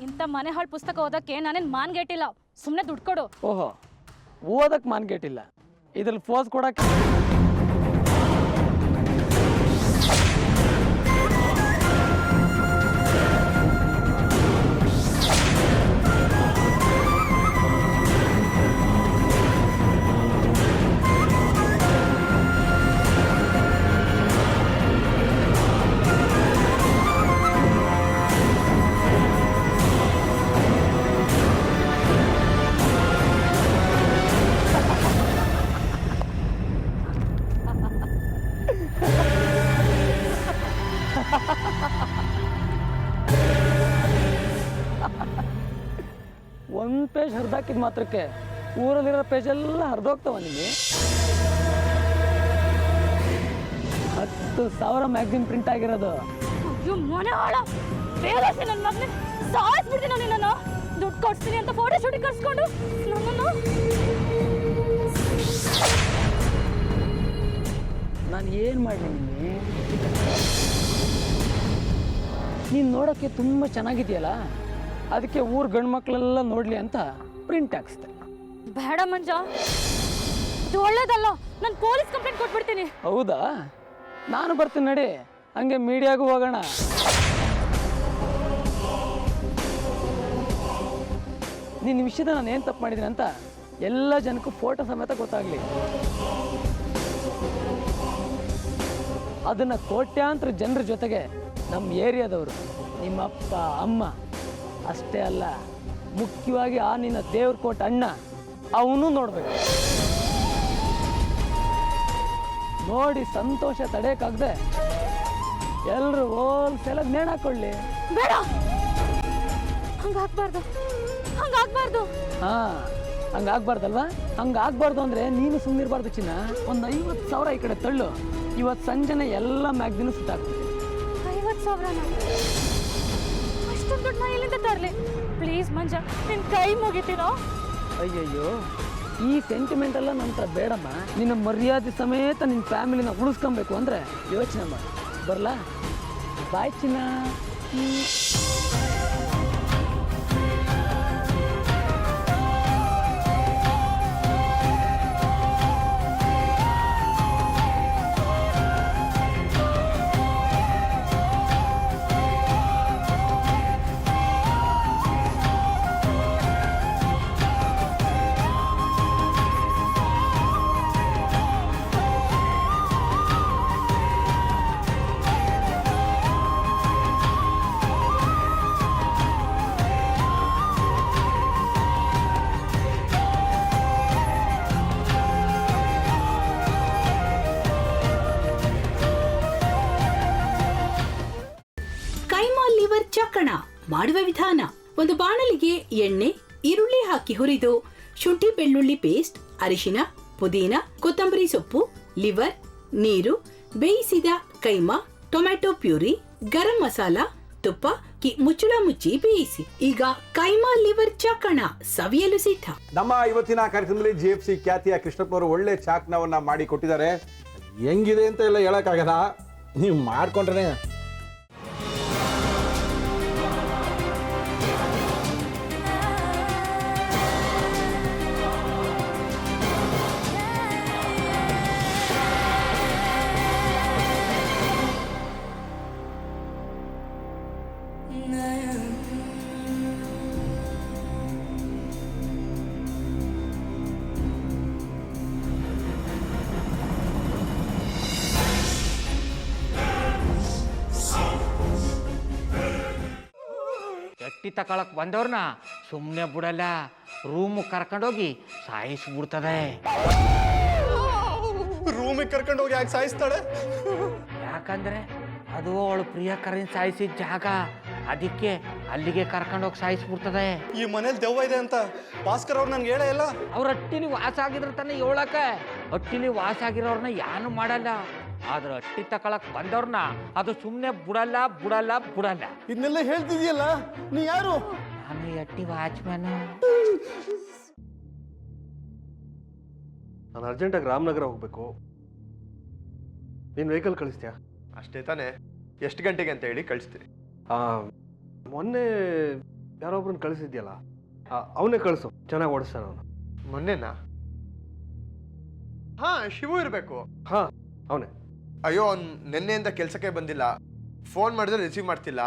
ಇಂಥ ಮನೆ ಹಾಳು ಪುಸ್ತಕ ಓದಕ್ಕೆ ನಾನೇನು ಮಾನ್ಗೇಟಿಲ್ಲ, ಸುಮ್ಮನೆ ದುಡ್ಡು ಕೊಡು. ಓಹೋ, ಓದಕ್ಕೆ ಮಾನ್ಗೇಟಿಲ್ಲ, ಇದ್ರಲ್ಲಿ ಫೋಸ್ ಕೊಡಕ್ಕೆ. ಒಂದು ಪೇಜ್ ಹರಿದಾಕಿದ ಮಾತ್ರಕ್ಕೆ ಊರಲ್ಲಿರೋ ಪೇಜೆಲ್ಲ ಹರಿದೋಗ್ತಾವ ನಿಮಗೆ. 10,000 ಮ್ಯಾಗ್ಝಿನ್ ಪ್ರಿಂಟ್ ಆಗಿರೋದು. ಅಯ್ಯೋ ಮನೆ ಹಾಳ, ಬೇರೆ ನನ್ನ ಮಗನ ಸಾಯಿಸ್ಬಿಡ್ತೀನಿ ನಿನ್ನನ್ನು. ದುಡ್ಡು ಕೊಡ್ತೀನಿ ಅಂತ ಫೋಟೋ ಶೂಟಿಂಗ್ ಕರ್ಸ್ಕೊಂಡು ನನ್ನನ್ನು. ನಾನು ಏನು ಮಾಡಲಿ ನಿನ್ನೆ? ನೀನು ನೋಡೋಕ್ಕೆ ತುಂಬ ಚೆನ್ನಾಗಿದೆಯಲ್ಲ, ಅದಕ್ಕೆ ಊರು ಗಂಡು ಮಕ್ಕಳೆಲ್ಲ ನೋಡಲಿ ಅಂತ ಪ್ರಿಂಟ್ ಹಾಕ್ಸ್ದೆ. ಬೇಡ ಮಂಜ, ಇದು ಒಳ್ಳೇದಲ್ಲ. ನಾನು ಪೊಲೀಸ್ ಕಂಪ್ಲೇಂಟ್ ಕೊಟ್ಬಿಡ್ತೀನಿ. ಹೌದಾ? ನಾನು ಬರ್ತೀನಿ ನಡಿ, ಹಂಗೆ ಮೀಡಿಯಾಗೂ ಹೋಗೋಣ. ನಿನ್ನ ವಿಷಯದ ನಾನು ಏನು ತಪ್ಪು ಮಾಡಿದ್ದೀನಿ ಅಂತ ಎಲ್ಲ ಜನಕ್ಕೂ ಫೋಟೋ ಸಮೇತ ಗೊತ್ತಾಗಲಿ. ಅದನ್ನು ಕೋಟ್ಯಾಂತರ ಜನರ ಜೊತೆಗೆ ನಮ್ಮ ಏರಿಯಾದವರು, ನಿಮ್ಮ ಅಪ್ಪ ಅಮ್ಮ ಅಷ್ಟೇ ಅಲ್ಲ, ಮುಖ್ಯವಾಗಿ ಆ ನಿನ್ನ ದೇವ್ರ ಕೋಟ ಅಣ್ಣ ಅವನು ನೋಡ್ಬೇಕು. ನೋಡಿ ಸಂತೋಷ ತಡೆಯಕ್ಕಾಗದೆ ಎಲ್ಲರೂ ಹೋಲ್ಸೇಲಾಗಿ ನೇಣು ಹಾಕೊಳ್ಳಿ. ಬೇಡ, ಹಂಗಾಗ್ಬಾರ್ದು, ಹಂಗಾಗ್ಬಾರ್ದು. ಹಂಗಾಗ್ಬಾರ್ದಲ್ವಾ? ಹಂಗಾಗ್ಬಾರ್ದು ಅಂದರೆ ನೀನು ಸುಮ್ಮನಿರಬಾರ್ದು ಚಿನ್ನ. ಒಂದು 50,000 ಈ ಕಡೆ ತಳ್ಳು, ಇವತ್ತು ಸಂಜೆನೆ ಎಲ್ಲ ಮ್ಯಾಗ್ಝಿನ್ ಸುತ್ತಾಕ್ತೀನಿ. 50,000? ಅಷ್ಟೊಂದು ದುಡ್ಡು ನಾನು ಎಲ್ಲಿಂದ ತರಲಿ? ಪ್ಲೀಸ್ ಮಂಜ, ನಿನ್ನ ಕೈ ಮುಗಿತೀನೋ? ಅಯ್ಯಯ್ಯೋ, ಈ ಸೆಂಟಿಮೆಂಟ್ ಎಲ್ಲ ನಂತರ ಬೇಡಮ್ಮ. ನಿನ್ನ ಮರ್ಯಾದೆ ಸಮೇತ ನಿನ್ನ ಫ್ಯಾಮಿಲಿನ ಉಳಿಸ್ಕೊಬೇಕು ಅಂದರೆ ಯೋಚನೆ ಮಾಡಿ. ಬರಲಾ? ಬಾಯ್ ಚಿನ್ನ. ಚಕ್ಕಣ ಮಾಡುವ ವಿಧಾನ: ಒಂದು ಬಾಣಲಿಗೆ ಎಣ್ಣೆ, ಈರುಳ್ಳಿ ಹಾಕಿ ಹುರಿದು ಶುಂಠಿ ಬೆಳ್ಳುಳ್ಳಿ ಪೇಸ್ಟ್, ಅರಿಶಿನ, ಪುದೀನ, ಕೊತ್ತಂಬರಿ ಸೊಪ್ಪು, ಲಿವರ್, ನೀರು, ಬೇಯಿಸಿದ ಕೈಮಾ, ಟೊಮ್ಯಾಟೊ ಪ್ಯೂರಿ, ಗರಂ ಮಸಾಲ, ತುಪ್ಪ ಮುಚ್ಚಳ ಮುಚ್ಚಿ ಬೇಯಿಸಿ. ಈಗ ಕೈಮಾ ಲಿವರ್ ಚಾಕಣ ಸವಿಯಲು ಸಿದ್ಧ. ನಮ್ಮ ಇವತ್ತಿನ ಕಾರ್ಯಕ್ರಮದಲ್ಲಿ GFC ಖ್ಯಾತಿಯ ಕೃಷ್ಣಪ್ಪ ಅವರು ಒಳ್ಳೆ ಚಾಕ್ನವನ್ನ ಮಾಡಿ ಕೊಟ್ಟಿದ್ದಾರೆ. ಹೆಂಗಿದೆ ಅಂತ ಎಲ್ಲ ಹೇಳಕ್ಕಾಗಲ್ಲ, ನೀವು ಮಾಡ್ಕೊಂಡ್ರೆ. ಎಟ್ಟಿ ತಕೊಳಕ್ ಬಂದವ್ರನ್ನ ಸುಮ್ಮನೆ ಬಿಡಲ್ಲ, ರೂಮ್ ಕರ್ಕೊಂಡೋಗಿ ಸಾಯಿಸ್ಬಿಡ್ತದೆ. ರೂಮಿಗೆ ಕರ್ಕೊಂಡೋಗಿ ಯಾಕೆ ಸಾಯಿಸ್ತಾಳೆ? ಯಾಕಂದ್ರೆ ಅದು ಅವಳು ಪ್ರಿಯಕರನ್ ಸಾಯಿಸಿದ ಜಾಗ, ಅದಕ್ಕೆ ಅಲ್ಲಿಗೆ ಕರ್ಕೊಂಡೋಗಿ ಸಾಯಿಸ್ಬಿಡ್ತದೆ. ಈ ಮನೇಲಿ ದೆವ್ವ ಇದೆ ಅಂತ ಭಾಸ್ಕರ್ ಅವ್ರು ನನ್ಗೆ ಹೇಳೇ ಇಲ್ಲ. ಅವ್ರ ಹಟ್ಟಿಲಿ ವಾಸ ಆಗಿದ್ರೆ ತಾನೆ ಹೇಳಕ. ಹಟ್ಟಿಲಿ ವಾಸ ಆಗಿರೋರ್ನ ಯಾನು ಮಾಡಲ್ಲ, ಆದ್ರೆ ಹಟ್ಟಿ ತಕೊಳಕ್ ಬಂದವ್ರನ್ನ ಅದು ಸುಮ್ಮನೆ ಬಿಡಲ್ಲ ಬಿಡಲ್ಲ ಬಿಡಲ್ಲ. ಇದನ್ನೆಲ್ಲ ಹೇಳ್ತಿದ್ಯಲ್ಲ, ನೀ ಯಾರು? ನಾನು ಹಟ್ಟಿ ವಾಚ್ಮ್ಯಾನು. ನಾನು ಅರ್ಜೆಂಟಾಗಿ ರಾಮನಗರ ಹೋಗ್ಬೇಕು. ನೀನು ವೆಹಿಕಲ್ ಕಳಿಸ್ತೀಯಾ? ಅಷ್ಟೇ ತಾನೆ, ಎಷ್ಟು ಗಂಟೆಗೆ ಅಂತ ಹೇಳಿ ಕಳಿಸ್ತೀನಿ. ಮೊನ್ನೆ ಯಾರೊಬ್ರನ್ನ ಕಳಿಸಿದ್ಯಲ್ಲ ಅವನೇ ಕಳಿಸು, ಚೆನ್ನಾಗಿ ಓಡಿಸ್ತಾನ ಅವನು. ಮೊನ್ನೆನಾ? ಹಾ, ಶಿವು ಇರಬೇಕು. ಹಾಂ, ಅವನೇ. ಅಯ್ಯೋ, ಅವ್ನು ನಿನ್ನೆಯಿಂದ ಕೆಲಸಕ್ಕೆ ಬಂದಿಲ್ಲ. ಫೋನ್ ಮಾಡಿದ್ರೆ ರಿಸೀವ್ ಮಾಡ್ತಿಲ್ಲ.